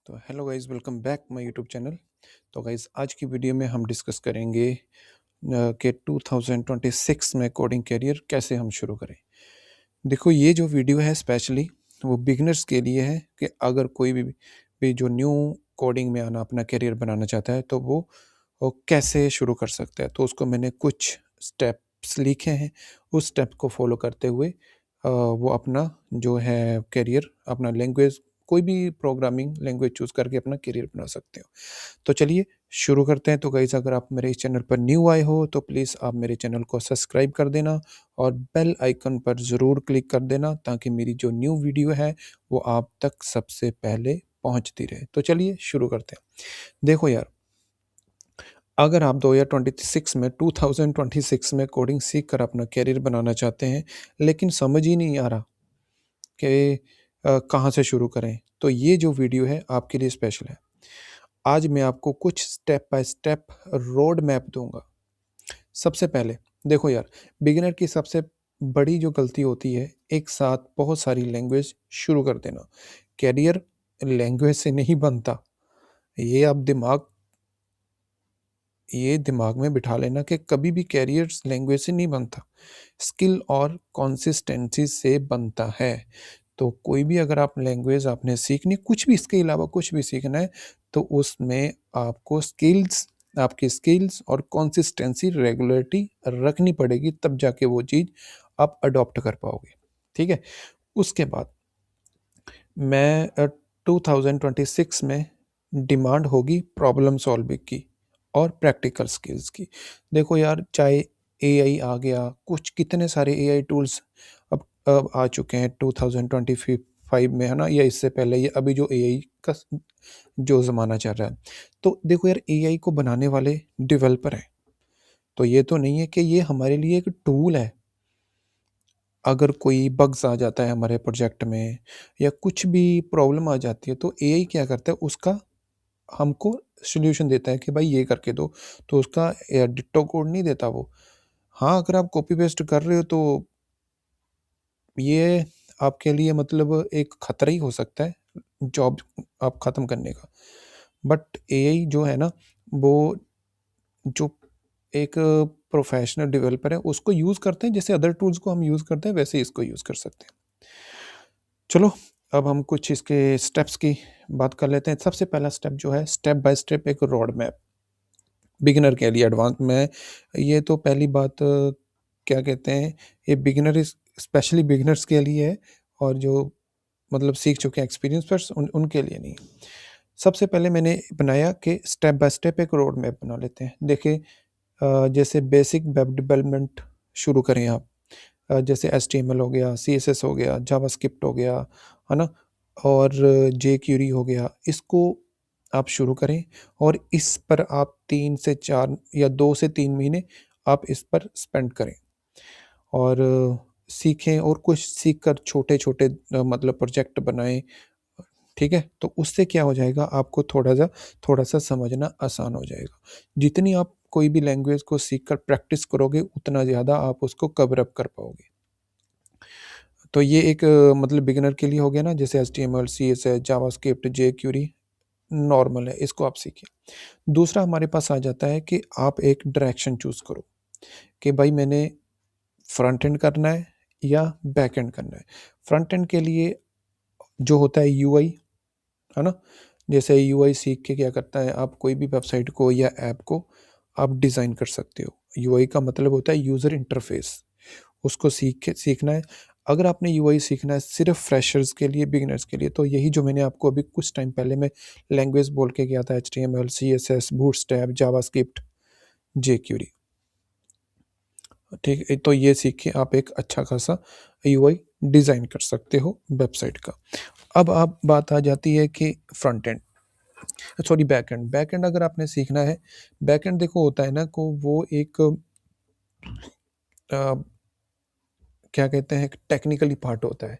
तो hello guys, welcome back my YouTube channel. तो guys, आज की वीडियो में हम डिस्कस करेंगे कि 2026 में कोडिंग करियर कैसे हम शुरू करें। देखो, ये जो वीडियो है स्पेशली वो बिगिनर्स के लिए है कि अगर कोई भी जो न्यू कोडिंग में आना, अपना करियर बनाना चाहता है, तो वो कैसे शुरू कर सकता है। तो उसको मैंने कुछ स्टेप्स लिखे हैं, उस स्टेप को फॉलो करते हुए वो अपना जो है करियर, अपना लैंग्वेज, कोई भी प्रोग्रामिंग लैंग्वेज चूज़ करके अपना करियर बना सकते हो। तो चलिए शुरू करते हैं। तो गाइज़, अगर आप मेरे इस चैनल पर न्यू आए हो तो प्लीज़ आप मेरे चैनल को सब्सक्राइब कर देना और बेल आइकन पर ज़रूर क्लिक कर देना, ताकि मेरी जो न्यू वीडियो है वो आप तक सबसे पहले पहुंचती रहे। तो चलिए शुरू करते हैं। देखो यार, अगर आप 2026 में कोडिंग सीख कर अपना करियर बनाना चाहते हैं, लेकिन समझ ही नहीं आ रहा कि कहाँ से शुरू करें, तो ये जो वीडियो है आपके लिए स्पेशल है। आज मैं आपको कुछ step by step road map दूँगा। सबसे पहले देखो यार, बिगिनर की सबसे बड़ी जो गलती होती है, एक साथ बहुत सारी लैंग्वेज शुरू कर देना। करियर लैंग्वेज से नहीं बनता। ये आप दिमाग में बिठा लेना कि कभी भी करियर लैंग्वेज से नहीं बनता, स्किल और कंसिस्टेंसी से बनता है। तो कोई भी अगर आप लैंग्वेज आपने सीखनी, कुछ भी इसके अलावा कुछ भी सीखना है, तो उसमें आपको आपकी स्किल्स और कंसिस्टेंसी, रेगुलरिटी रखनी पड़ेगी, तब जाके वो चीज़ आप अडॉप्ट कर पाओगे। ठीक है? उसके बाद मैं 2026 में डिमांड होगी प्रॉब्लम सॉल्विंग की और प्रैक्टिकल स्किल्स की। देखो यार, चाहे एआई आ गया, कुछ कितने सारे एआई टूल्स अब आ चुके हैं 2025 में, है ना? या इससे पहले, ये अभी जो एआई का जो ज़माना चल रहा है। तो देखो यार, एआई को बनाने वाले डेवलपर हैं। तो ये तो नहीं है कि ये हमारे लिए एक टूल है। अगर कोई बग्स आ जाता है हमारे प्रोजेक्ट में या कुछ भी प्रॉब्लम आ जाती है, तो एआई क्या करता है, उसका हमको सॉल्यूशन देता है कि भाई ये करके दो। तो उसका डिट्टो कोड नहीं देता वो। हाँ, अगर आप कॉपी पेस्ट कर रहे हो तो ये आपके लिए मतलब एक खतरा ही हो सकता है, जॉब आप ख़त्म करने का। बट एआई जो है ना, वो जो एक प्रोफेशनल डेवलपर है, उसको यूज़ करते हैं, जैसे अदर टूल्स को हम यूज़ करते हैं, वैसे ही इसको यूज़ कर सकते हैं। चलो, अब हम कुछ इसके स्टेप्स की बात कर लेते हैं। सबसे पहला स्टेप जो है, स्टेप बाय स्टेप एक रोड मैप, बिगिनर के लिए एडवांस में। ये तो पहली बात, क्या कहते हैं, ये बिगिनर इस स्पेशली बिगिनर्स के लिए है, और जो मतलब सीख चुके हैं एक्सपीरियंस पर्स, उनके लिए नहीं। सबसे पहले मैंने बनाया कि स्टेप बाय स्टेप एक रोड मैप बना लेते हैं। देखिए, जैसे बेसिक वेब डेवलपमेंट शुरू करें आप। जैसे एचटीएमएल हो गया, सीएसएस हो गया, जावास्क्रिप्ट हो गया, है ना? और जेक्यूरी हो गया, इसको आप शुरू करें और इस पर आप 3 से 4 या 2 से 3 महीने आप इस पर स्पेंड करें और सीखें, और कुछ सीख कर छोटे-छोटे मतलब प्रोजेक्ट बनाएँ। ठीक है? तो उससे क्या हो जाएगा, आपको थोड़ा-सा समझना आसान हो जाएगा। जितनी आप कोई भी लैंग्वेज को सीख कर प्रैक्टिस करोगे, उतना ज़्यादा आप उसको कवर अप कर पाओगे। तो ये एक मतलब बिगिनर के लिए हो गया ना, जैसे एचटीएमएल, सीएसएस, जावास्क्रिप्ट, जेक्यूरी नॉर्मल है, इसको आप सीखिए। दूसरा हमारे पास आ जाता है कि आप एक डायरेक्शन चूज़ करो कि भाई मैंने फ्रंट एंड करना है या बैक एंड करना है। फ्रंट एंड के लिए जो होता है यूआई, है ना? जैसे यूआई सीख के क्या करता है, आप कोई भी वेबसाइट को या ऐप को आप डिज़ाइन कर सकते हो। यूआई का मतलब होता है यूज़र इंटरफेस, उसको सीखना है। अगर आपने यूआई सीखना है सिर्फ़ फ्रेशर्स के लिए, बिगिनर्स के लिए, तो यही जो मैंने आपको अभी कुछ टाइम पहले मैं लैंग्वेज बोल के गया था, एचटीएमएल, सीएसएस, बूटस्ट्रैप, जावास्क्रिप्ट, जेक्यूरी। ठीक है? तो ये सीख के आप एक अच्छा खासा यूआई डिज़ाइन कर सकते हो वेबसाइट का। अब आप बात आ जाती है कि front end, sorry, backend. Backend अगर आपने सीखना है, बैकएंड देखो होता है ना, को वो एक अ, क्या कहते हैं, टेक्निकली पार्ट होता है।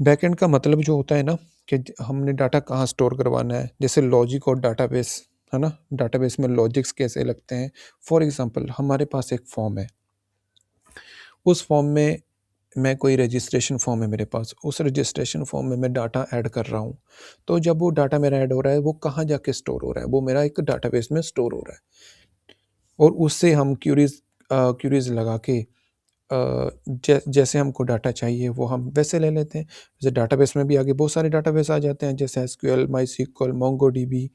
बैकएंड का मतलब जो होता है ना, कि हमने डाटा कहाँ स्टोर करवाना है, जैसे लॉजिक और डाटाबेस, है ना? डाटाबेस में लॉजिक्स कैसे लगते हैं। फॉर एग्जांपल, हमारे पास एक फॉर्म है, उस फॉर्म में मैं कोई रजिस्ट्रेशन फॉर्म है मेरे पास, उस रजिस्ट्रेशन फॉर्म में मैं डाटा ऐड कर रहा हूँ। तो जब वो डाटा मेरा ऐड हो रहा है, वो कहाँ जाके स्टोर हो रहा है? वो मेरा एक डाटाबेस में स्टोर हो रहा है और उससे हम क्यूरीज़ लगा के जैसे हमको डाटा चाहिए वो हम वैसे ले लेते हैं। जैसे डाटाबेस में भी आगे बहुत सारे डाटाबेस आ जाते हैं, जैसे एसक्यूएल, माईसीक्वल, मोंगोडीबी,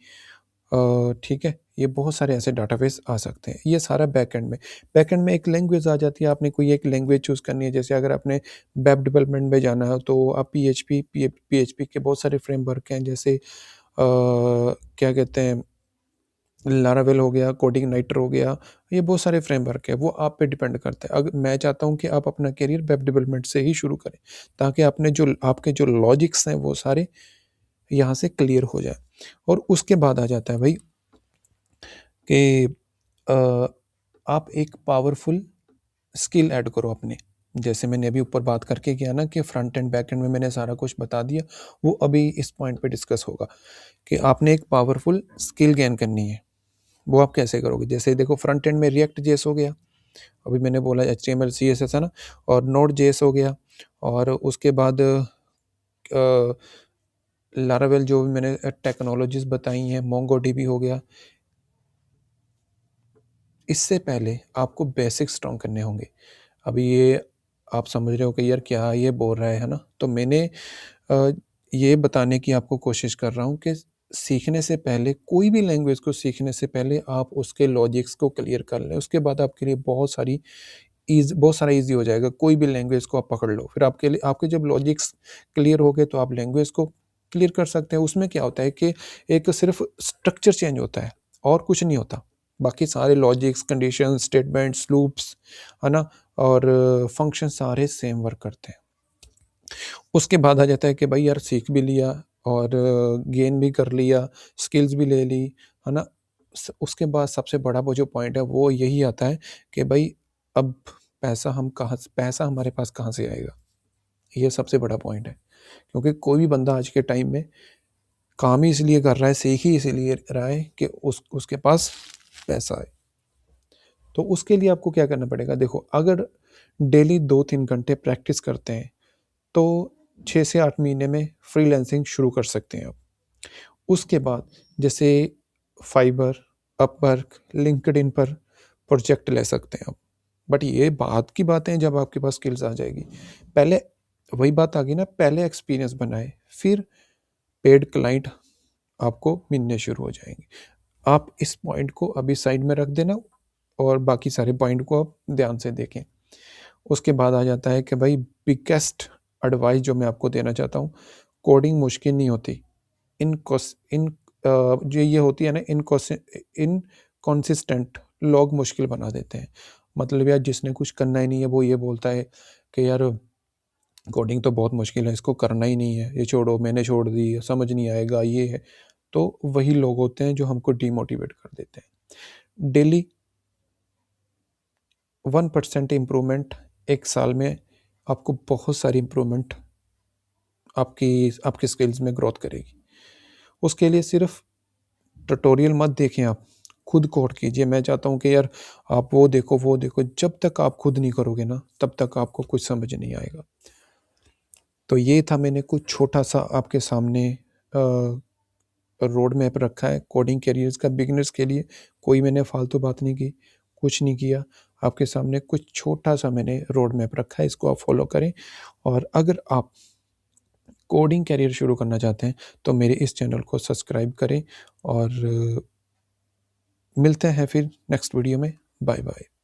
ठीक है? ये बहुत सारे ऐसे डाटाबेस आ सकते हैं। ये सारा बैकएंड में। बैकएंड में एक लैंग्वेज आ जाती है, आपने कोई एक लैंग्वेज चूज़ करनी है। जैसे अगर आपने वेब डेवलपमेंट में जाना है तो आप पीएचपी के बहुत सारे फ्रेमवर्क हैं, जैसे क्या कहते हैं, लारावेल हो गया, कोडिंग नाइटर हो गया, ये बहुत सारे फ्रेमवर्क है, वो आप पे डिपेंड करता है। अगर मैं चाहता हूँ कि आप अपना करियर वेब डेवलपमेंट से ही शुरू करें, ताकि आपके जो लॉजिक्स हैं वो सारे यहाँ से क्लियर हो जाए। और उसके बाद आ जाता है भाई कि आप एक पावरफुल स्किल ऐड करो अपने। जैसे मैंने अभी ऊपर बात करके किया ना कि फ्रंट एंड बैक एंड में मैंने सारा कुछ बता दिया, वो अभी इस पॉइंट पे डिस्कस होगा कि आपने एक पावरफुल स्किल गेन करनी है। वो आप कैसे करोगे? जैसे देखो, फ्रंट एंड में रिएक्ट जेएस हो गया, अभी मैंने बोला एचटीएमएल सीएसएस है ना, और नोड जेएस हो गया, और उसके बाद लारावेल जो भी मैंने टेक्नोलॉजीज बताई हैं, मोंगोडीबी हो गया। इससे पहले आपको बेसिक स्ट्रॉन्ग करने होंगे। अभी ये आप समझ रहे हो कि यार क्या ये बोल रहा है ना? तो मैंने अ, ये बताने की आपको कोशिश कर रहा हूँ कि सीखने से पहले, कोई भी लैंग्वेज को सीखने से पहले आप उसके लॉजिक्स को क्लियर कर लें। उसके बाद आपके लिए बहुत सारा ईज़ी हो जाएगा। कोई भी लैंग्वेज को आप पकड़ लो, फिर आपके लिए, आपके जब लॉजिक्स क्लियर हो गए तो आप लैंग्वेज को क्लियर कर सकते हैं। उसमें क्या होता है कि एक सिर्फ़ स्ट्रक्चर चेंज होता है और कुछ नहीं होता। बाकी सारे लॉजिक्स, कंडीशंस, स्टेटमेंट्स, लूप्स, है ना? और फंक्शन सारे सेम वर्क करते हैं। उसके बाद आ जाता है कि भाई यार सीख भी लिया और गेन भी कर लिया, स्किल्स भी ले ली, है ना? उसके बाद सबसे बड़ा वो जो पॉइंट है वो यही आता है कि भाई अब पैसा हमारे पास कहाँ से आएगा? ये सबसे बड़ा पॉइंट है। क्योंकि कोई भी बंदा आज के टाइम में काम ही इसलिए कर रहा है, सीख ही इसीलिए रहा है कि उसके पास पैसा आए। तो उसके लिए आपको क्या करना पड़ेगा? देखो, अगर डेली 2-3 घंटे प्रैक्टिस करते हैं तो 6 से 8 महीने में फ्रीलांसिंग शुरू कर सकते हैं आप। उसके बाद जैसे फाइवर, अपवर्क, लिंक्डइन पर प्रोजेक्ट ले सकते हैं आप। बट ये बाद की बातें हैं जब आपके पास स्किल्स आ जाएगी। पहले वही बात आ गई ना, पहले एक्सपीरियंस बनाएँ, फिर पेड क्लाइंट आपको मिलने शुरू हो जाएँगे। आप इस पॉइंट को अभी साइड में रख देना और बाकी सारे पॉइंट को आप ध्यान से देखें। उसके बाद आ जाता है कि भाई बिगेस्ट एडवाइस जो मैं आपको देना चाहता हूँ, कोडिंग मुश्किल नहीं होती। जो ये होती है ना, इनकंसिस्टेंट लोग मुश्किल बना देते हैं। मतलब यार जिसने कुछ करना ही नहीं है वो ये बोलता है कि यार कोडिंग तो बहुत मुश्किल है, इसको करना ही नहीं है, ये छोड़ो, मैंने छोड़ दी, समझ नहीं आएगा, ये है। तो वही लोग होते हैं जो हमको डिमोटिवेट कर देते हैं। डेली 1% इम्प्रूवमेंट एक साल में आपको बहुत सारी इम्प्रूवमेंट आपकी स्किल्स में ग्रोथ करेगी। उसके लिए सिर्फ ट्यूटोरियल मत देखें आप, खुद कोड कीजिए। मैं चाहता हूँ कि यार आप वो देखो, जब तक आप खुद नहीं करोगे ना, तब तक आपको कुछ समझ नहीं आएगा। तो ये था, मैंने कुछ छोटा-सा आपके सामने रोड मैप रखा है कोडिंग करियर्स का बिगिनर्स के लिए। कोई मैंने फालतू बात नहीं की, कुछ नहीं किया। आपके सामने कुछ छोटा-सा मैंने रोड मैप रखा है, इसको आप फॉलो करें। और अगर आप कोडिंग करियर शुरू करना चाहते हैं, तो मेरे इस चैनल को सब्सक्राइब करें और मिलते हैं फिर नेक्स्ट वीडियो में। Bye bye.